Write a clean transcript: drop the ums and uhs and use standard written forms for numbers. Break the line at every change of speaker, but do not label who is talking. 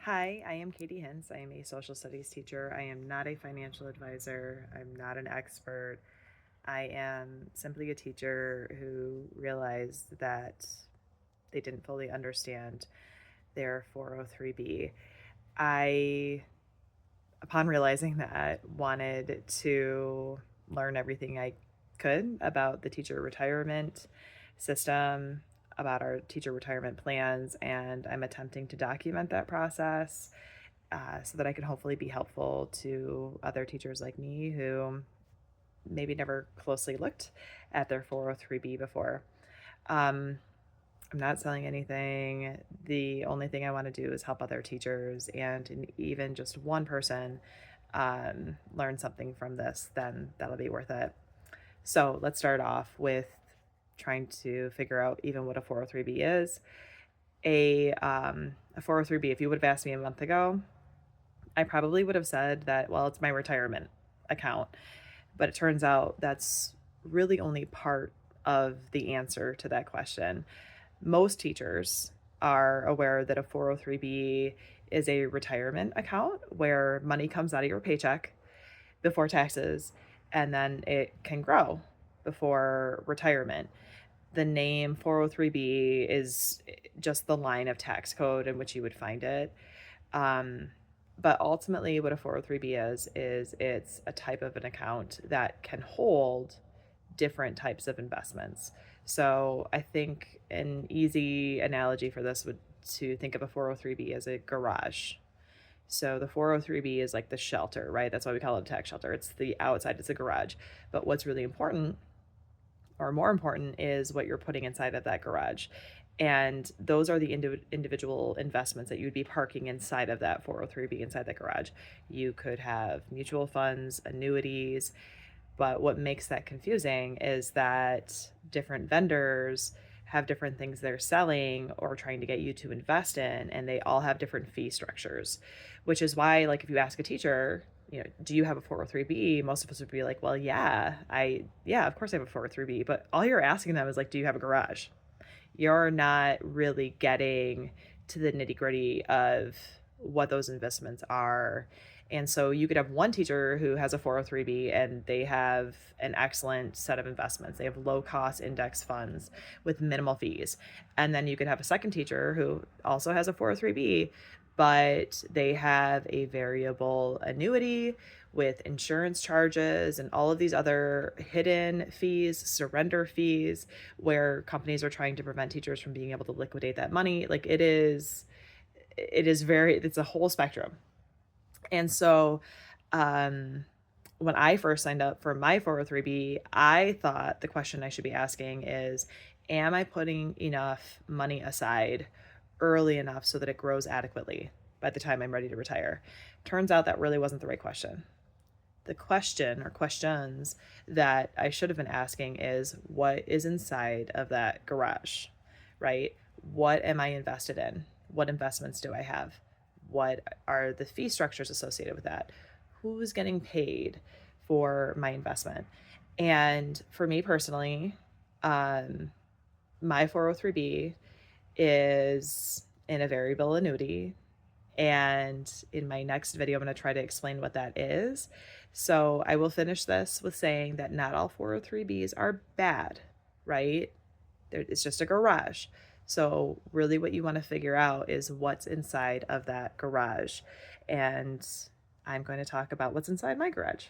Hi, I am Katie Hintz. I am a social studies teacher. I am not a financial advisor. I'm not an expert. I am simply a teacher who realized that they didn't fully understand their 403B. I, upon realizing that, wanted to learn everything I could about the teacher retirement system, about our teacher retirement plans, and I'm attempting to document that process so that I can hopefully be helpful to other teachers like me who maybe never closely looked at their 403B before. Um, I'm not selling anything. The only thing I want to do is help other teachers, and even just one person learn something from this, then that'll be worth it. So let's start off with trying to figure out even what a 403B is. A 403B, if you would have asked me a month ago, I probably would have said that, well, it's my retirement account. But it turns out that's really only part of the answer to that question. Most teachers are aware that a 403B is a retirement account where money comes out of your paycheck before taxes and then it can grow before retirement. The name 403B is just the line of tax code in which you would find it. Um, but ultimately, what a 403B is it's a type of an account that can hold different types of investments. So I think an easy analogy for this would to think of a 403B as a garage. So the 403B is like the shelter, right? That's why we call it a tax shelter. It's the outside, it's a garage. But what's really important, or more important, is what you're putting inside of that garage. And those are the individual investments that you would be parking inside of that 403B, inside that garage. You could have mutual funds, annuities, but what makes that confusing is that different vendors have different things they're selling or trying to get you to invest in, and they all have different fee structures, which is why, like, if you ask a teacher, do you have a 403B? Most of us would be like, well, yeah, of course I have a 403B. But all you're asking them is, like, do you have a garage? You're not really getting to the nitty gritty of what those investments are. And so you could have one teacher who has a 403B and they have an excellent set of investments. They have low cost index funds with minimal fees. And then you could have a second teacher who also has a 403B, but they have a variable annuity with insurance charges and all of these other hidden fees, surrender fees, where companies are trying to prevent teachers from being able to liquidate that money. Like it's a whole spectrum. And so um, when I first signed up for my 403B, I thought the question I should be asking is, am I putting enough money aside early enough so that it grows adequately by the time I'm ready to retire? Turns out that really wasn't the right question. The question or questions that I should have been asking is, what is inside of that garage, right? What am I invested in? What investments do I have? What are the fee structures associated with that? Who's getting paid for my investment? And for me personally, um, my 403B is in a variable annuity. And in my next video, I'm going to try to explain what that is. So I will finish this with saying that not all 403Bs are bad, right? It's just a garage. So really what you want to figure out is what's inside of that garage. And I'm going to talk about what's inside my garage.